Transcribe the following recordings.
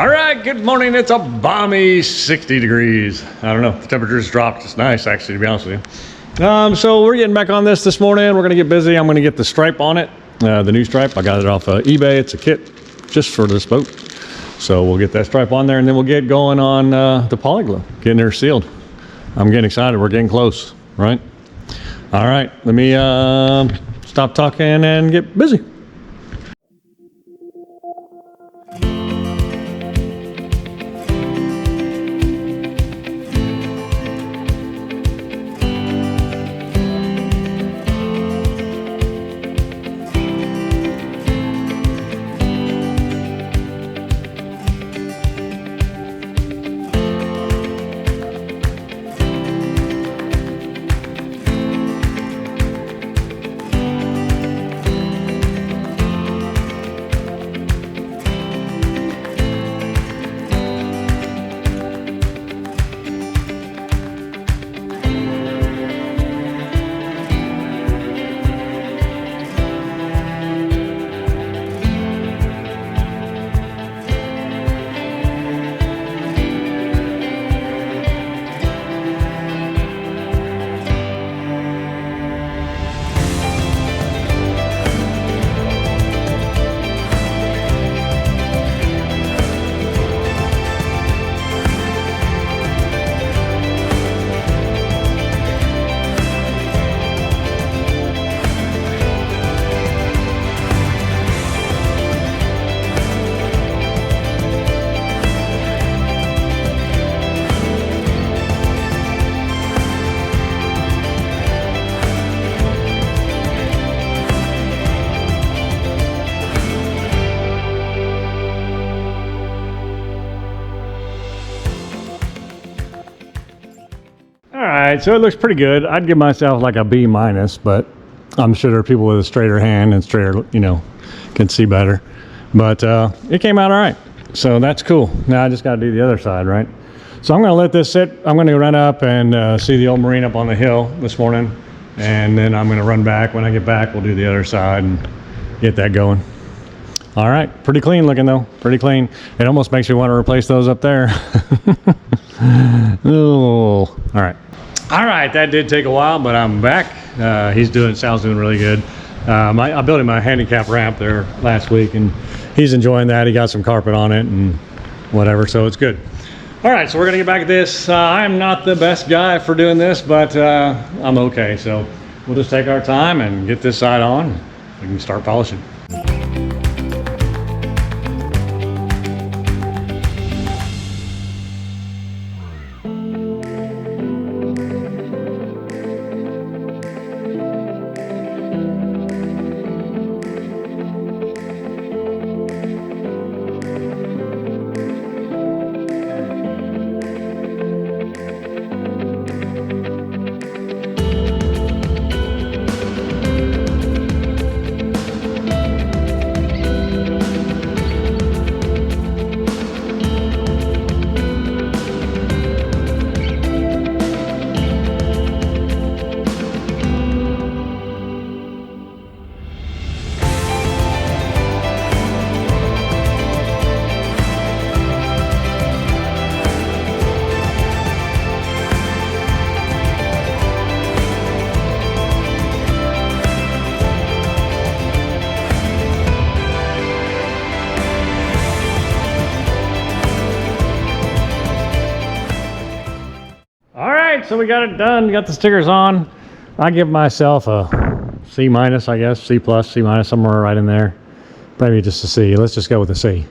All right, good morning. It's a balmy 60 degrees. I don't know, the temperature's dropped. It's nice, actually, to be honest with you. So we're getting back on this morning. We're gonna get busy. I'm gonna get the stripe on it, the new stripe. I got it off eBay. It's a kit just for this boat. So we'll get that stripe on there, and then we'll get going on the PoliGlow, getting her sealed. I'm getting excited. We're getting close, right? All right, let me stop talking and get busy. Alright, so it looks pretty good. I'd give myself like a B minus, but I'm sure there are people with a straighter hand and straighter, can see better. But it came out alright. So that's cool. Now I just got to do the other side, right? So I'm going to let this sit. I'm going to run up and see the old marine up on the hill this morning. And then I'm going to run back. When I get back, we'll do the other side and get that going. Alright, pretty clean looking though. Pretty clean. It almost makes me want to replace those up there. Oh, alright. All right, that did take a while, but I'm back. Sal's doing really good. I built him a handicap ramp there last week, and he's enjoying that. He got some carpet on it and whatever, so it's good. All right, so we're gonna get back at this. I'm not the best guy for doing this, but I'm okay. So we'll just take our time and get this side on. We can start polishing. So we got it done, got the stickers on. I give myself a C minus, I guess, C plus, C minus, somewhere right in there. Maybe just a C. Let's just go with a C.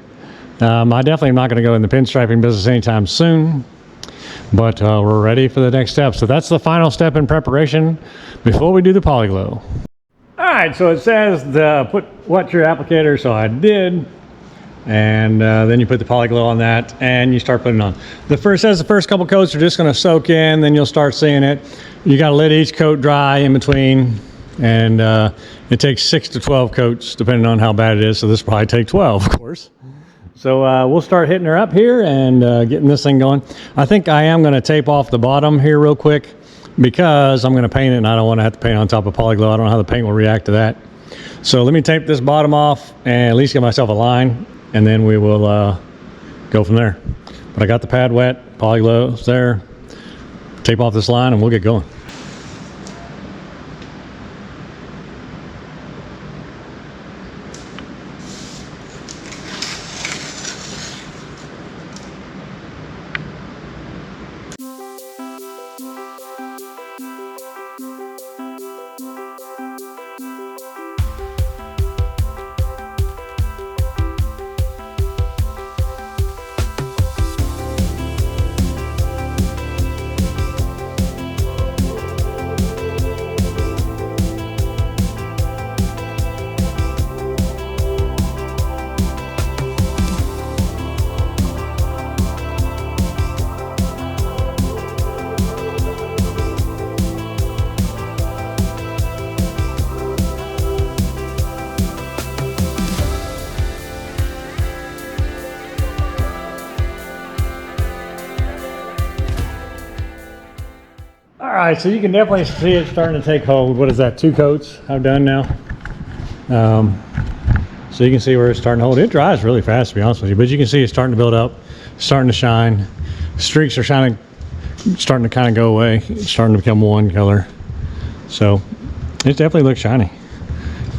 I definitely am not going to go in the pinstriping business anytime soon, but we're ready for the next step. So that's the final step in preparation before we do the PoliGlow. All right, so it says wet your applicator, so I did. And then you put the PoliGlow on that and you start putting it on. The first couple coats are just going to soak in, then you'll start seeing it. You got to let each coat dry in between, and it takes 6 to 12 coats depending on how bad it is. So this will probably take 12, of course. So we'll start hitting her up here and getting this thing going. I think I am going to tape off the bottom here real quick because I'm going to paint it and I don't want to have to paint on top of PoliGlow. I don't know how the paint will react to that. So let me tape this bottom off and at least get myself a line, and then we will go from there. But I got the pad wet, PoliGlow's there. Tape off this line and we'll get going. All right, so you can definitely see it starting to take hold. What is that, 2 coats I've done now? So you can see where it's starting to hold. It dries really fast, to be honest with you, but you can see it's starting to build up, starting to shine. Streaks are starting to kind of go away. It's starting to become one color. So it definitely looks shiny.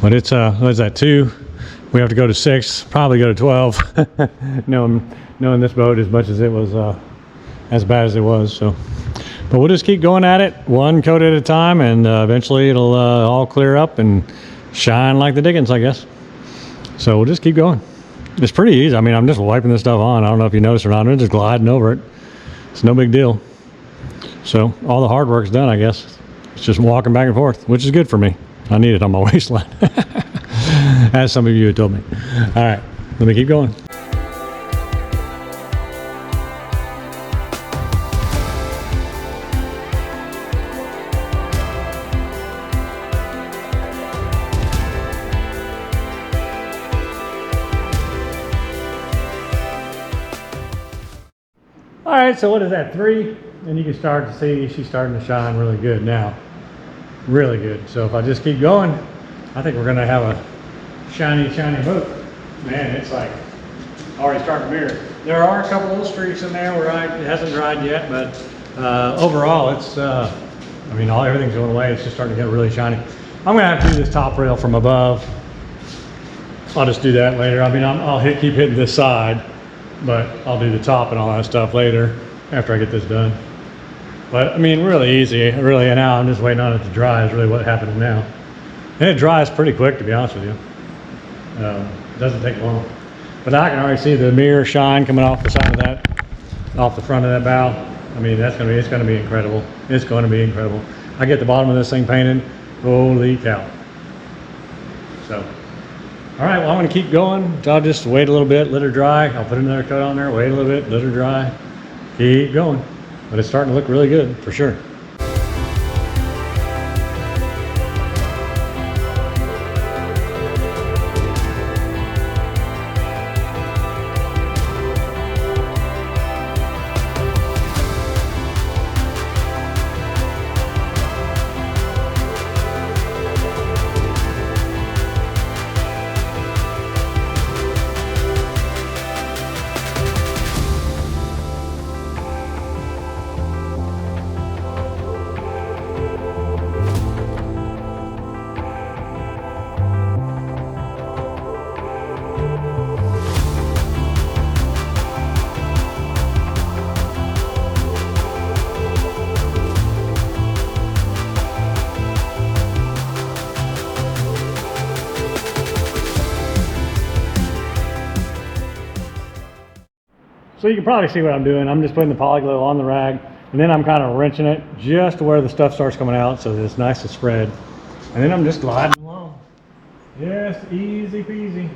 But it's, what is that, 2? We have to go to 6, probably go to 12, knowing this boat as much as it was, as bad as it was, so. But we'll just keep going at it, 1 coat at a time, and eventually it'll all clear up and shine like the dickens, I guess. So we'll just keep going. It's pretty easy. I mean, I'm just wiping this stuff on. I don't know if you noticed or not. I'm just gliding over it. It's no big deal. So all the hard work's done, I guess. It's just walking back and forth, which is good for me. I need it on my waistline, as some of you had told me. All right, let me keep going. All right, so what is that, 3? And you can start to see she's starting to shine really good now. Really good. So if I just keep going, I think we're gonna have a shiny, shiny boat. Man, it's like already starting to mirror. There are a couple little streaks in there where it hasn't dried yet, but overall it's, I mean, everything's going away. It's just starting to get really shiny. I'm gonna have to do this top rail from above. I'll just do that later. I mean, I'll keep hitting this side, but I'll do the top and all that stuff later after I get this done. But I mean, really easy, really. And now I'm just waiting on it to dry is really what happened now. And it dries pretty quick, to be honest with you. It doesn't take long. But I can already see the mirror shine coming off the side of that, off the front of that bow. I mean, it's gonna be incredible. It's gonna be incredible. I get the bottom of this thing painted, holy cow. So. All right, well, I'm gonna keep going. So I'll just wait a little bit, let her dry. I'll put another coat on there, wait a little bit, let her dry. Keep going. But it's starting to look really good, for sure. So you can probably see what I'm doing. I'm just putting the PoliGlow on the rag, and then I'm kind of wrenching it just to where the stuff starts coming out so that it's nice and spread. And then I'm just gliding along. Yes, easy peasy.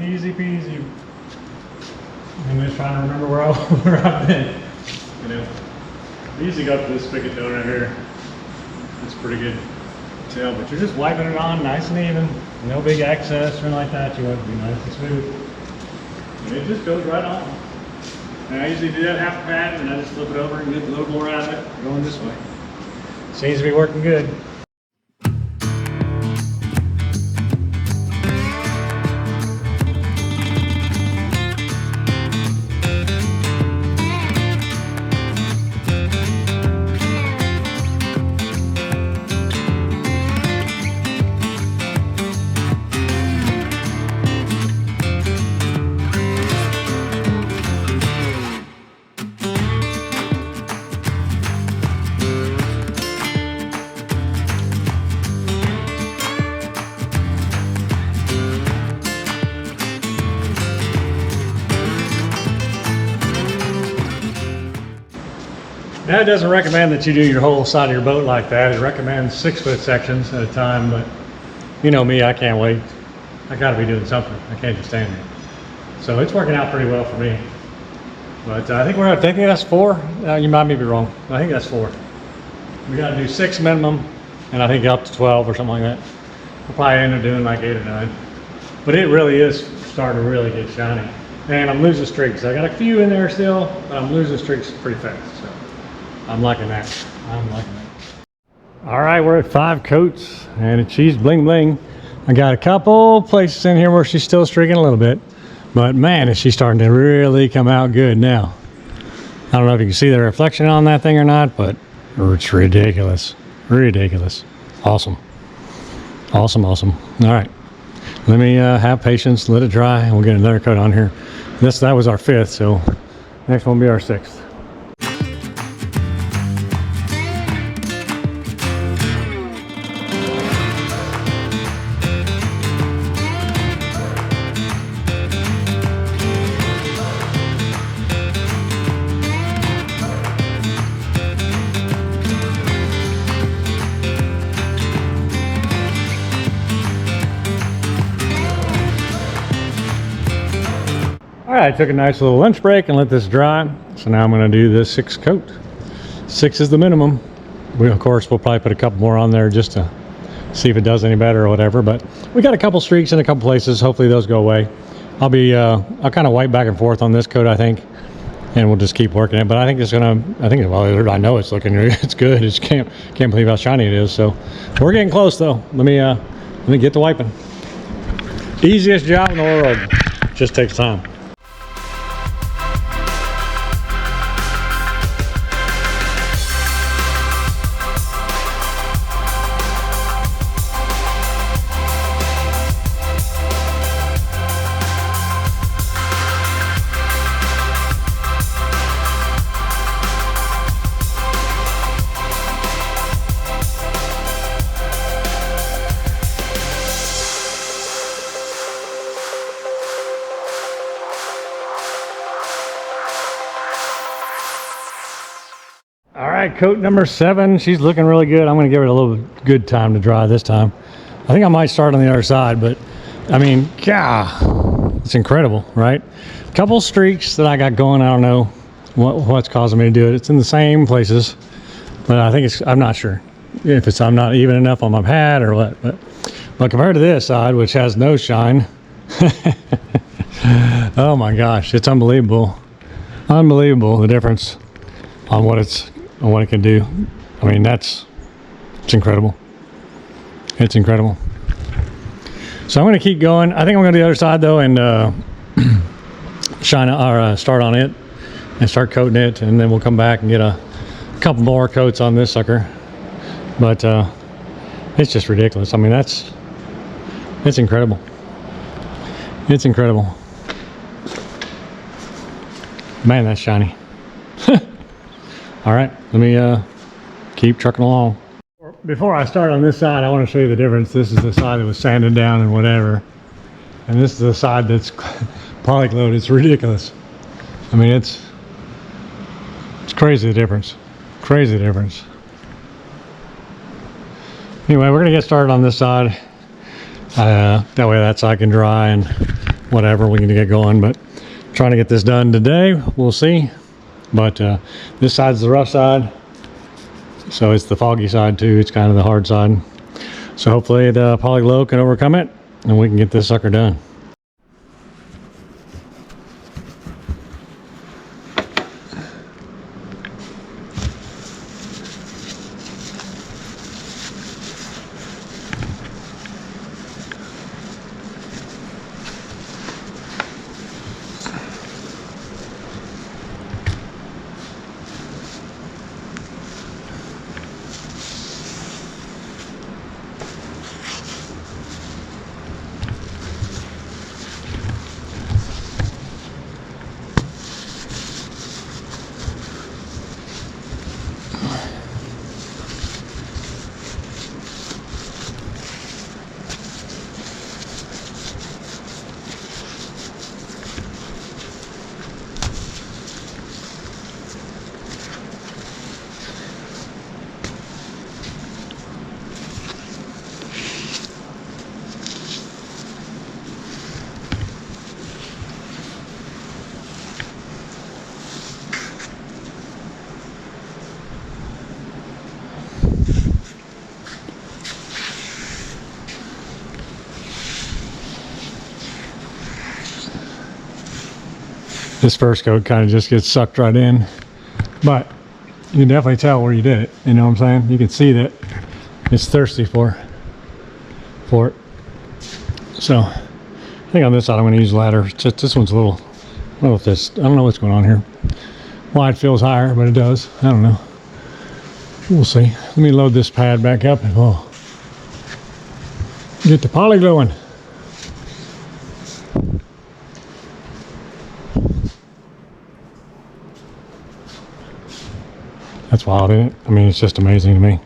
Easy peasy. I'm just trying to remember where I've been. You know, I usually go up to this spigot down right here. It's pretty good to tell, but you're just wiping it on nice and even. No big excess or anything like that. You want it to be nice and smooth. And it just goes right on. And I usually do that half a pad, and I just flip it over and get a little more out of it going this way. Seems to be working good. Now, it doesn't recommend that you do your whole side of your boat like that. It recommends 6-foot sections at a time, but you know me, I can't wait. I gotta be doing something. I can't just stand there. So it's working out pretty well for me. But I think I think that's 4. You might be wrong. I think that's 4. We gotta do 6 minimum, and I think up to 12 or something like that. We'll probably end up doing like 8 or 9. But it really is starting to really get shiny. And I'm losing streaks. I got a few in there still, but I'm losing streaks pretty fast. So I'm liking that. I'm liking that. All right, we're at 5 coats, and she's bling bling. I got a couple places in here where she's still streaking a little bit, but man, is she starting to really come out good now. I don't know if you can see the reflection on that thing or not, but it's ridiculous. Ridiculous. Awesome. Awesome, awesome. All right. Let me have patience, let it dry, and we'll get another coat on here. That was our 5th, so next one will be our 6th. All right, I took a nice little lunch break and let this dry. So now I'm going to do this 6 coat. 6 is the minimum. Of course, we'll probably put a couple more on there just to see if it does any better or whatever. But we got a couple streaks in a couple places. Hopefully those go away. I'll kind of wipe back and forth on this coat, I think, and we'll just keep working it. But I think it's gonna. Well, I know it's looking. It's good. It's can't believe how shiny it is. So we're getting close though. Let me get to wiping. Easiest job in the world. Just takes time. All right, coat number 7. She's looking really good. I'm going to give it a little good time to dry this time. I think I might start on the other side, but I mean, God, it's incredible, right? A couple streaks that I got going. I don't know what's causing me to do it. It's in the same places, but I think I'm not sure if I'm not even enough on my pad or what. But compared to this side, which has no shine, oh my gosh, it's unbelievable. Unbelievable the difference on what it can do. I mean, it's incredible. It's incredible. So I'm going to keep going. I think I'm going to do the other side though, and start on it and start coating it, and then we'll come back and get a couple more coats on this sucker. But it's just ridiculous. I mean, it's incredible. It's incredible. Man, that's shiny. All right, let me keep trucking along. Before I start on this side, I want to show you the difference. This is the side that was sanded down and whatever, and this is the side that's PoliGlowed. It's ridiculous. I mean, it's crazy the difference. Crazy the difference. Anyway, we're gonna get started on this side. That way that side can dry and whatever, we can get going. But trying to get this done today. We'll see. But this side's the rough side, so it's the foggy side too. It's kind of the hard side. So hopefully the PoliGlow can overcome it and we can get this sucker done. this first coat kind of just gets sucked right in. But you can definitely tell where you did it. You know what I'm saying? You can see that it's thirsty for it. So I think on this side I'm going to use ladder. Just this one's a little, I don't know if this, I don't know what's going on here. Why it feels higher, but it does. I don't know. We'll see. Let me load this pad back up and we'll get the PoliGlowing. That's wild, isn't it? I mean, it's just amazing to me.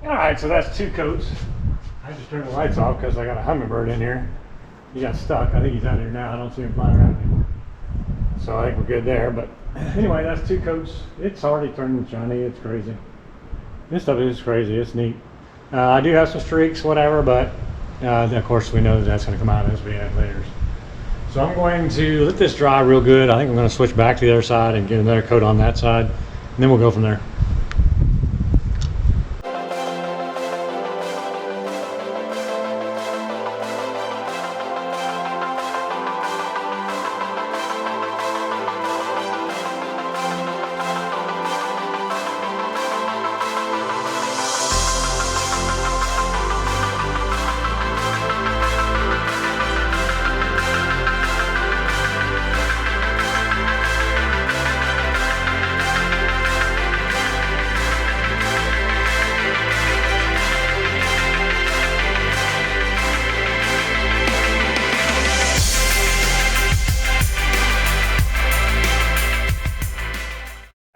Alright, so that's 2 coats. I just turned the lights off because I got a hummingbird in here. He got stuck. I think he's out here now. I don't see him flying around anymore. So I think we're good there. But anyway, that's 2 coats. It's already turning shiny. It's crazy. This stuff is crazy. It's neat. I do have some streaks, whatever, but of course we know that that's going to come out as we add layers. So I'm going to let this dry real good. I think I'm going to switch back to the other side and get another coat on that side. And then we'll go from there.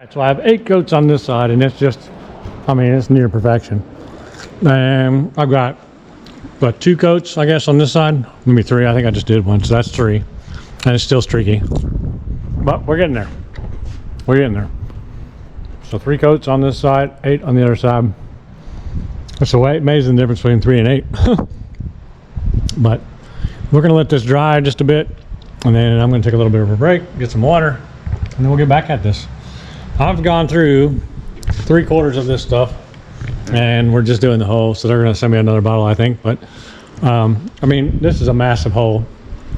So I have 8 coats on this side, and it's just, I mean, it's near perfection. And I've got, what, 2 coats, I guess, on this side? Maybe 3. I think I just did 1, so that's 3. And it's still streaky. But we're getting there. We're getting there. So 3 coats on this side, 8 on the other side. That's amazing difference between 3 and 8. But we're going to let this dry just a bit, and then I'm going to take a little bit of a break, get some water, and then we'll get back at this. I've gone through 3/4 of this stuff, and we're just doing the hole, so they're going to send me another bottle, I think. But I mean, this is a massive hole.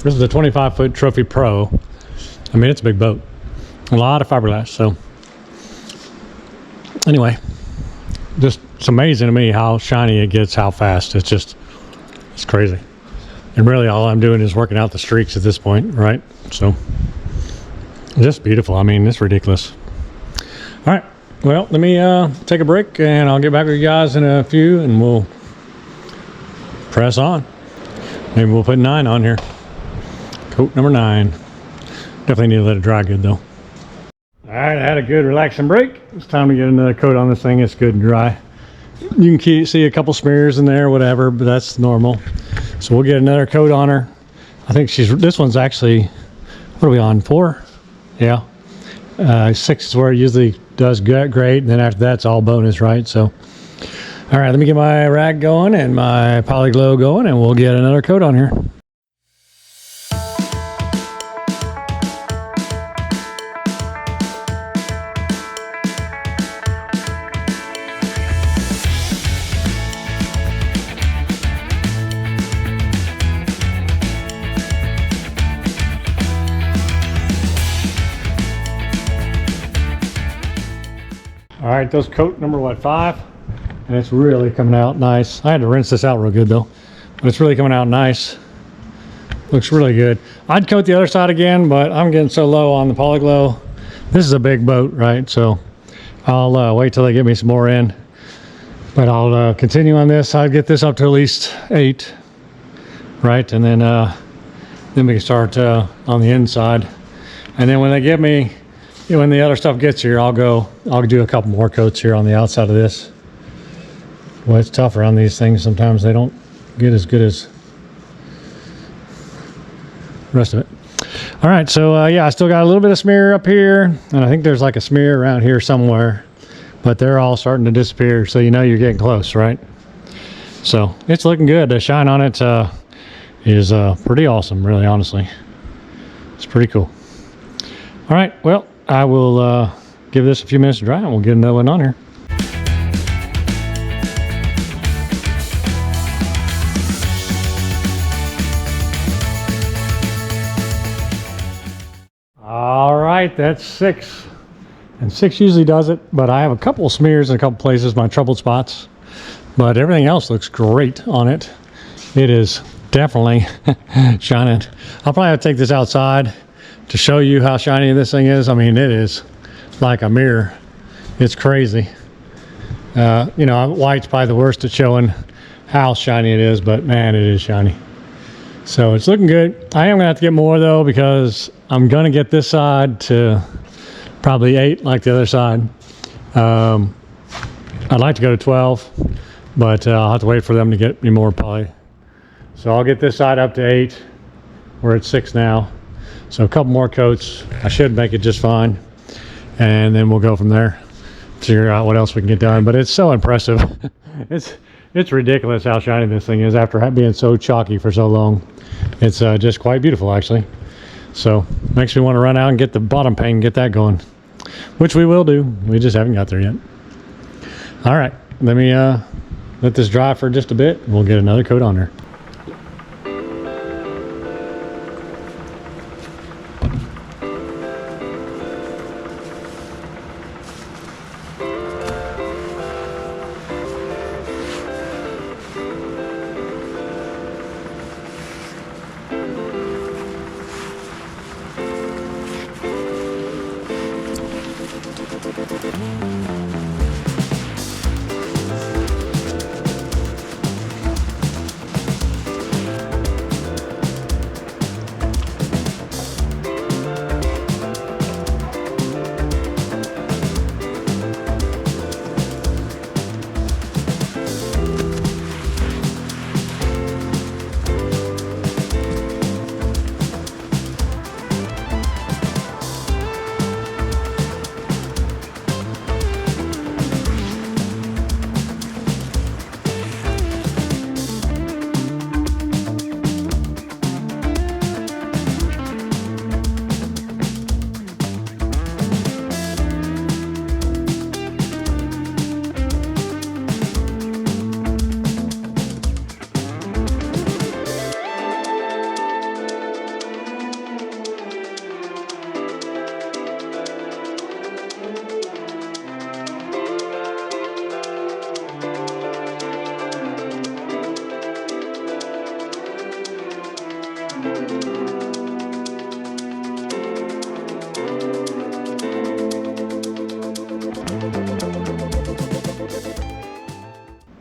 This is a 25-foot Trophy Pro. I mean, it's a big boat. A lot of fiberglass. So anyway, just it's amazing to me how shiny it gets, how fast. It's crazy. And really all I'm doing is working out the streaks at this point, right? So just beautiful. I mean, it's ridiculous. All right, well, let me take a break, and I'll get back with you guys in a few, and we'll press on. Maybe we'll put 9 on here. Coat number 9. Definitely need to let it dry good, though. All right, I had a good relaxing break. It's time to get another coat on this thing. It's good and dry. You can see a couple smears in there, whatever, but that's normal. So we'll get another coat on her. I think this one's actually, what are we on, 4? Yeah. 6 is where it usually does great, and then after that it's all bonus, right? So all right, let me get my rag going and my PoliGlow going, and we'll get another coat on here. All right, those coat number what, 5? And it's really coming out nice. I had to rinse this out real good though, but it's really coming out nice. Looks really good. I'd coat the other side again, but I'm getting so low on the PoliGlow. This is a big boat, right? So I'll wait till they get me some more in. But I'll continue on this. I'd get this up to at least 8, right? And then we can start on the inside. And then when they get me, when the other stuff gets here, I'll do a couple more coats here on the outside of this. Well, it's tougher on these things. Sometimes they don't get as good as the rest of it. All right, so yeah, I still got a little bit of smear up here, and I think there's like a smear around here somewhere, but they're all starting to disappear, so you know you're getting close, right? So it's looking good. The shine on it is pretty awesome, really, honestly. It's pretty cool. All right, well, I will give this a few minutes to dry, and we'll get another one on here. All right, that's 6. And 6 usually does it, but I have a couple of smears in a couple places, my troubled spots. But everything else looks great on it. It is definitely shining. I'll probably have to take this outside to show you how shiny this thing is. I mean, it is like a mirror. It's crazy. You know, white's probably the worst at showing how shiny it is, but man, it is shiny. So it's looking good. I am gonna have to get more though, because I'm gonna get this side to probably 8 like the other side. I'd like to go to 12, but I'll have to wait for them to get me more poly. So I'll get this side up to 8. We're at 6 now. So a couple more coats. I should make it just fine. And then we'll go from there. Figure out what else we can get done. But it's so impressive. It's ridiculous how shiny this thing is after being so chalky for so long. It's just quite beautiful, actually. So makes me want to run out and get the bottom paint and get that going, which we will do. We just haven't got there yet. All right, let me let this dry for just a bit. We'll get another coat on there.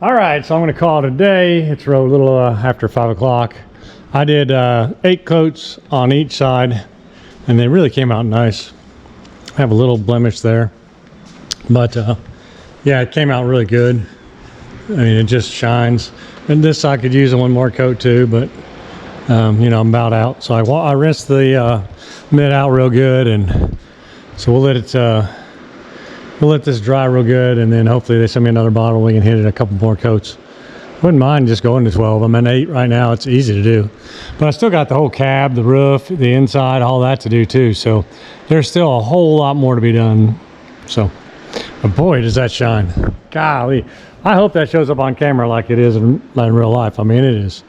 All right, so I'm going to call it a day. It's a little after 5 o'clock. I did 8 coats on each side, and they really came out nice. I have a little blemish there, but yeah, it came out really good. I mean, it just shines. And this I could use one more coat too, but you know, I'm about out. So I rinsed the mid out real good, and so we'll let this dry real good, and then hopefully they send me another bottle. We can hit it a couple more coats. Wouldn't mind just going to 12. I'm at 8 right now. It's easy to do, but I still got the whole cab, the roof, the inside, all that to do too. So there's still a whole lot more to be done. So, but boy, does that shine. Golly, I hope that shows up on camera like it is in real life. I mean, it is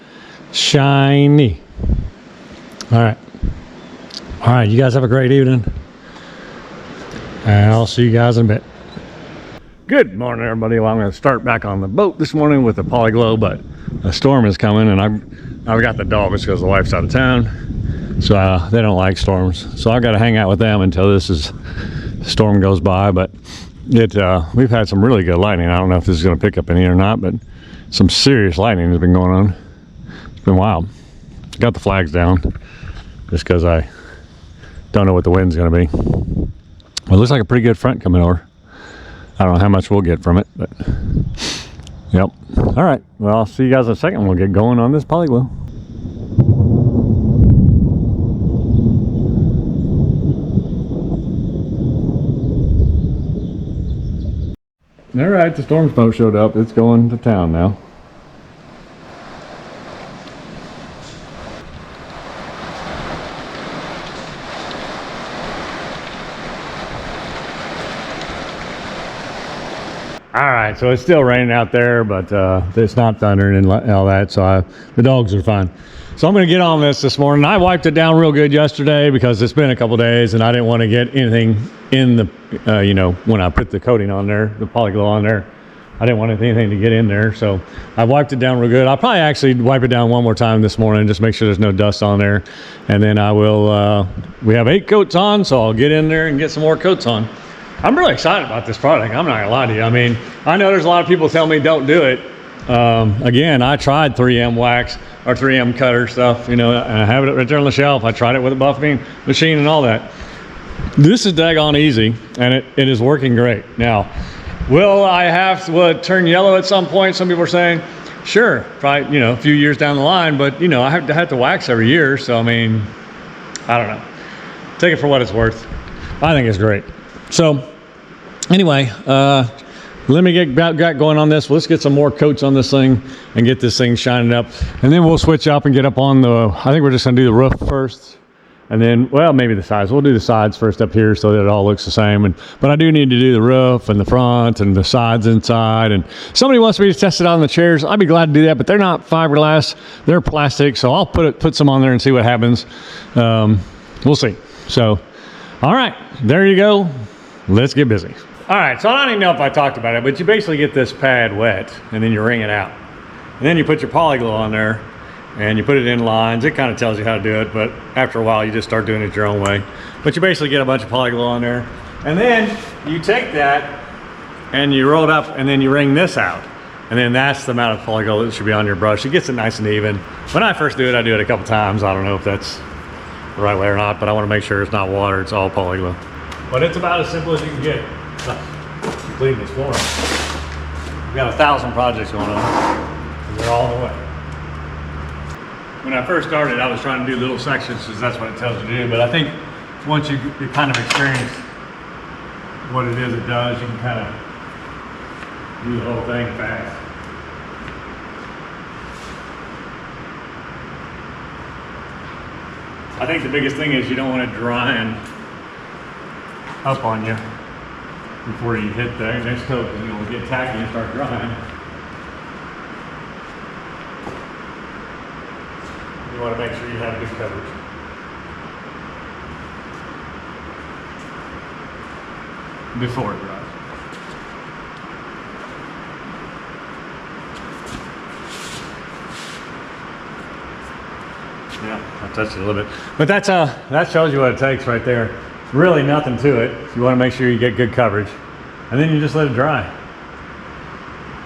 shiny. All right, you guys have a great evening, and I'll see you guys in a bit. Good morning, everybody. Well, I'm going to start back on the boat this morning with the PoliGlow, but a storm is coming, and I've got the dogs because the wife's out of town, so they don't like storms. So I've got to hang out with them until this storm goes by. But we've had some really good lightning. I don't know if this is going to pick up any or not, but some serious lightning has been going on. It's been wild. Got the flags down just because I don't know what the wind's going to be. Well, it looks like a pretty good front coming over. I don't know how much we'll get from it, but yep. All right. Well, I'll see you guys in a second. We'll get going on this PoliGlow. All right, the storm boat showed up. It's going to town now. All right, so it's still raining out there, but it's not thundering and all that, so the dogs are fine. So I'm going to get on this morning. I wiped it down real good yesterday because it's been a couple days, and I didn't want to get anything in the, you know, when I put the coating on there, the PoliGlow on there, I didn't want anything to get in there. So I wiped it down real good. I'll probably actually wipe it down one more time this morning, just make sure there's no dust on there. And then I will, we have 8 coats on, so I'll get in there and get some more coats on. I'm really excited about this product. I'm not gonna lie to you. I mean, I know there's a lot of people tell me don't do it. Again, I tried 3M wax or 3M cutter stuff, you know, and I have it right there on the shelf. I tried it with a buffing machine and all that. This is daggone easy, and it is working great. Now, will it turn yellow at some point? Some people are saying, sure, probably, you know, a few years down the line, but you know, I have to wax every year. So, I mean, I don't know. Take it for what it's worth. I think it's great. So anyway, let me get going on this. Let's get some more coats on this thing and get this thing shining up. And then we'll switch up and get up on I think we're just gonna do the roof first. And then, well, maybe the sides. We'll do the sides first up here so that it all looks the same. But I do need to do the roof and the front and the sides inside. And somebody wants me to test it on the chairs. I'd be glad to do that, but they're not fiberglass, they're plastic. So I'll put some on there and see what happens. We'll see. So, all right, there you go. Let's get busy. All right, so I don't even know if I talked about it, but you basically get this pad wet and then you wring it out. And then you put your PoliGlow on there and you put it in lines. It kind of tells you how to do it, but after a while you just start doing it your own way. But you basically get a bunch of PoliGlow on there. And then you take that and you roll it up and then you wring this out. And then that's the amount of PoliGlow that should be on your brush. It gets it nice and even. When I first do it, I do it a couple times. I don't know if that's the right way or not, but I want to make sure it's not water, it's all PoliGlow. But it's about as simple as you can get. Clean this floor. We've got 1,000 projects going on, and they're all in the way. When I first started, I was trying to do little sections because that's what it tells you to do. But I think once you kind of experience what it is it does, you can kind of do the whole thing fast. I think the biggest thing is you don't want it drying up on you before you hit the next coat, because you'll get tacky and start drying. You want to make sure you have good coverage. Before it dries. Yeah, I touched it a little bit. But that shows you what it takes right there. Really nothing to it. You want to make sure you get good coverage. And then you just let it dry.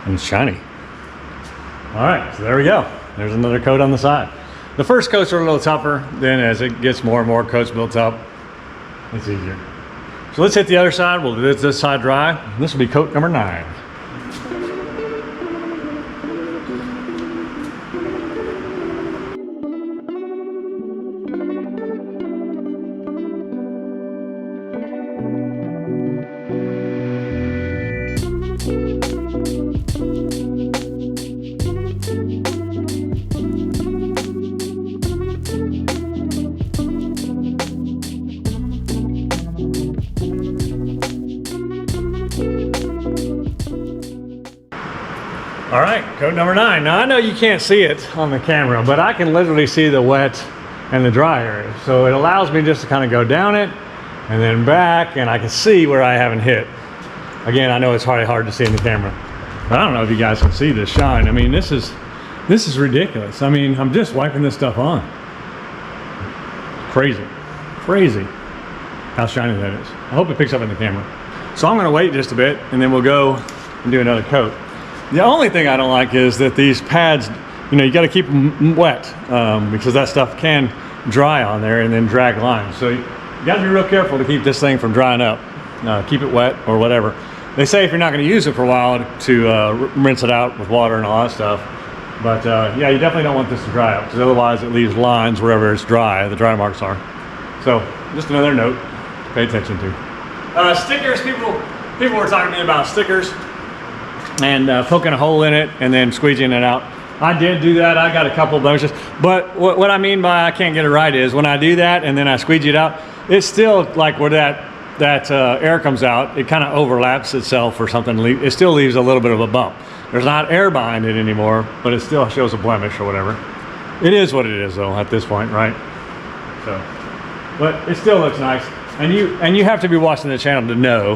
And it's shiny. All right, so there we go. There's another coat on the side. The first coats are a little tougher. Then as it gets more and more coats built up, it's easier. So let's hit the other side. We'll let this side dry. This will be coat number 9. All right, coat number 9. Now I know you can't see it on the camera, but I can literally see the wet and the dry area. So it allows me just to kind of go down it and then back, and I can see where I haven't hit. Again, I know it's probably hard to see in the camera, but I don't know if you guys can see this shine. I mean, this is ridiculous. I mean, I'm just wiping this stuff on. Crazy how shiny that is. I hope it picks up in the camera. So I'm gonna wait just a bit and then we'll go and do another coat. The only thing I don't like is that these pads, you know, you gotta keep them wet because that stuff can dry on there and then drag lines. So you gotta be real careful to keep this thing from drying up. Keep it wet or whatever. They say if you're not gonna use it for a while to rinse it out with water and all that stuff. But yeah, you definitely don't want this to dry up because otherwise it leaves lines wherever it's dry, the dry marks are. So just another note to pay attention to. Stickers, people were talking to me about stickers and poking a hole in it and then squeegeeing it out. I did do that. I got a couple of blemishes. But what I mean by I can't get it right is when I do that and then I squeegee it out, it's still like where that air comes out, it kind of overlaps itself or something. It still leaves a little bit of a bump. There's not air behind it anymore, but it still shows a blemish or whatever. It is what it is though at this point, right? So, but it still looks nice. And you have to be watching the channel to know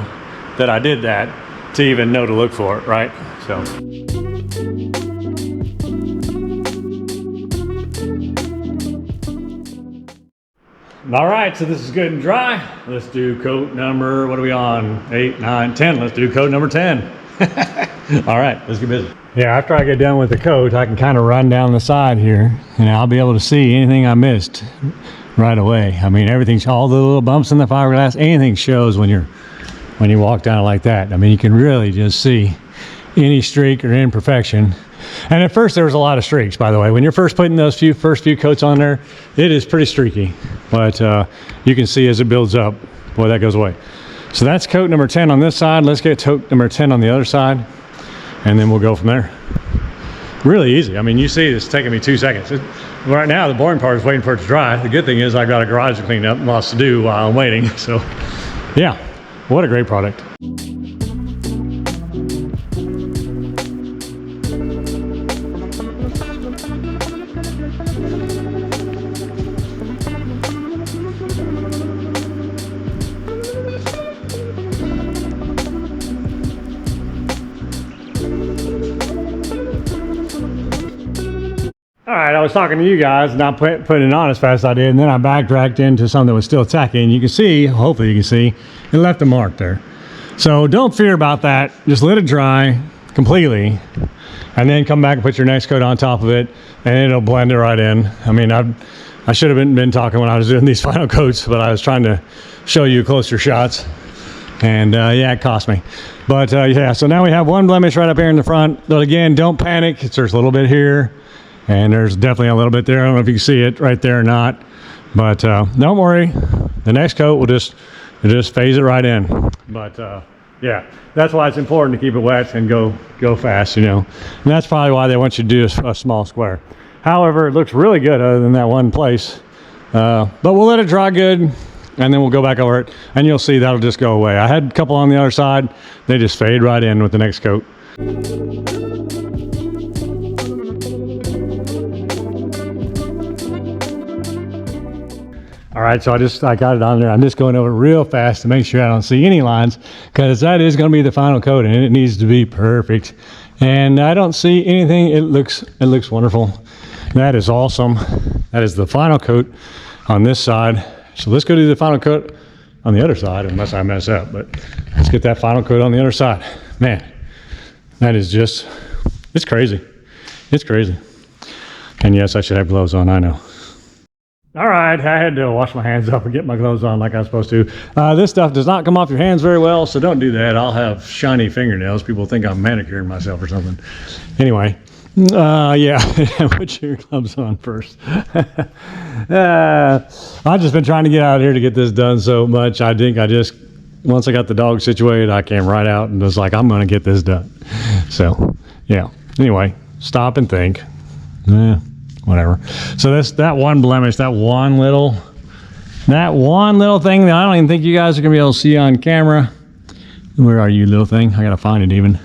that I did that to even know to look for it, right? So. All right, so this is good and dry. Let's do coat number, what are we on? 8, 9, 10. Let's do coat number 10. All right, let's get busy. Yeah, after I get done with the coat, I can kind of run down the side here and I'll be able to see anything I missed right away. I mean, everything's, all the little bumps in the fiberglass, anything shows when you walk down it like that. I mean, you can really just see any streak or imperfection. And at first there was a lot of streaks, by the way. When you're first putting those first few coats on there, it is pretty streaky. But you can see as it builds up, boy, that goes away. So that's coat number 10 on this side. Let's get coat number 10 on the other side, and then we'll go from there. Really easy. I mean, you see it's taking me 2 seconds. Right now, the boring part is waiting for it to dry. The good thing is I got a garage to clean up and lots to do while I'm waiting. So yeah, what a great product. All right, I was talking to you guys, not putting it on as fast as I did, and then I backtracked into something that was still tacky, and you can see, hopefully you can see, it left a mark there. So don't fear about that. Just let it dry completely, and then come back and put your next coat on top of it, and it'll blend it right in. I mean, I should have been talking when I was doing these final coats, but I was trying to show you closer shots, and yeah, it cost me. But yeah, so now we have one blemish right up here in the front. But again, don't panic. There's a little bit here. And there's definitely a little bit there. I don't know if you can see it right there or not, but don't worry. The next coat will just phase it right in. But yeah, that's why it's important to keep it wet and go fast, you know. And that's probably why they want you to do a small square. However, it looks really good other than that one place. But we'll let it dry good, and then we'll go back over it, and you'll see that'll just go away. I had a couple on the other side. They just fade right in with the next coat. All right, so I got it on there. I'm just going over real fast to make sure I don't see any lines, because that is going to be the final coat and it needs to be perfect. And I don't see anything. It looks wonderful. That is awesome. That is the final coat on this side. So let's go do the final coat on the other side, unless I mess up. But let's get that final coat on the other side. Man, that is just, it's crazy. It's crazy. And yes, I should have gloves on, I know. All right, I had to wash my hands up and get my gloves on like I was supposed to. This stuff does not come off your hands very well, so don't do that. I'll have shiny fingernails. People think I'm manicuring myself or something. Anyway, yeah, put your gloves on first. I've just been trying to get out here to get this done so much. I think once I got the dog situated, I came right out and was like, I'm going to get this done. So, yeah. Anyway, stop and think. Whatever. So that one blemish, that one little thing that I don't even think you guys are gonna be able to see on camera. Where are you, little thing? I gotta find it even.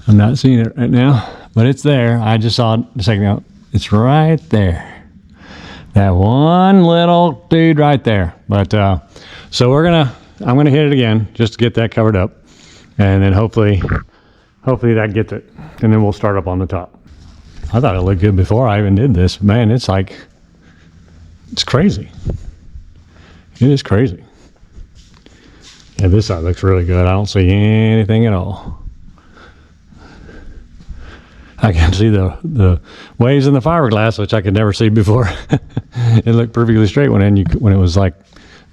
I'm not seeing it right now, but it's there. I just saw it a second ago. It's right there. That one little dude right there. But so I'm gonna hit it again just to get that covered up. And then hopefully that gets it. And then we'll start up on the top. I thought it looked good before I even did this. Man, it's like, it's crazy. It is crazy. Yeah, this side looks really good. I don't see anything at all. I can see the waves in the fiberglass, which I could never see before. It looked perfectly straight when it was like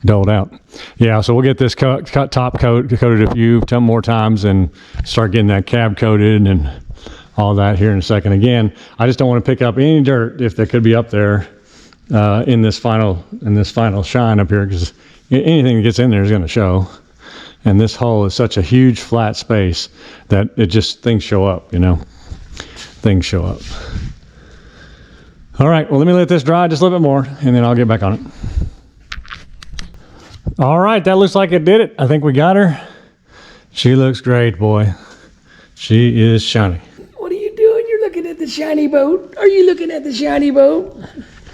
doled out. Yeah, so we'll get this top coated a few more times and start getting that cab coated and all that here in a second. Again, I just don't want to pick up any dirt if there could be up there in this final shine up here, because anything that gets in there is going to show. And this hole is such a huge flat space that it just, things show up, you know. Things show up. All right, well, let me let this dry just a little bit more, and then I'll get back on it. All right, that looks like it did it. I think we got her. She looks great, boy. She is shiny. What are you doing? You're looking at the shiny boat. Are you looking at the shiny boat?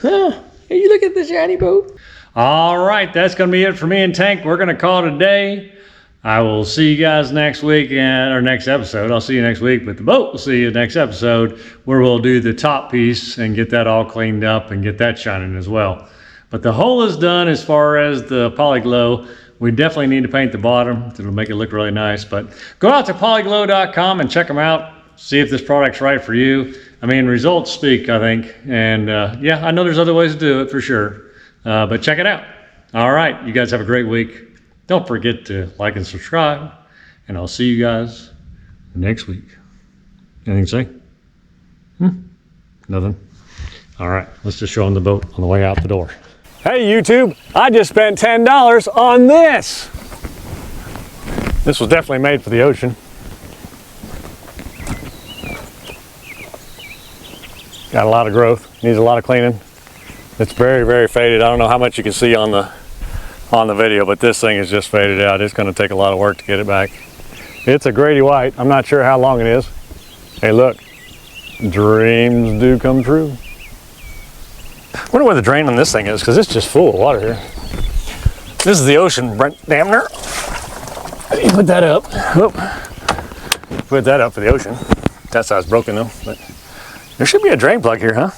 Huh? Are you looking at the shiny boat? All right, that's going to be it for me and Tank. We're going to call it a day. I will see you guys next week or next episode. I'll see you next week, but the boat will see you next episode, where we'll do the top piece and get that all cleaned up and get that shining as well. But the hole is done as far as the PoliGlow. We definitely need to paint the bottom. It'll make it look really nice. But go out to PoliGlow.com and check them out. See if this product's right for you. I mean, results speak, I think. And yeah, I know there's other ways to do it for sure. But check it out. All right, you guys have a great week. Don't forget to like and subscribe, and I'll see you guys next week. Anything to say? Nothing? All right, let's just show them the boat on the way out the door. Hey YouTube, I just spent $10 on this. This was definitely made for the ocean. Got a lot of growth, needs a lot of cleaning. It's very, very faded. I don't know how much you can see on the video, but this thing is just faded out. It's going to take a lot of work to get it back. It's a Grady White. I'm not sure how long it is. Hey, look, dreams do come true. I wonder where the drain on this thing is, because it's just full of water here. This is the ocean, Brent Damner. Put that up. Whoop. Put that up for the ocean. That side's broken though, but there should be a drain plug here, huh?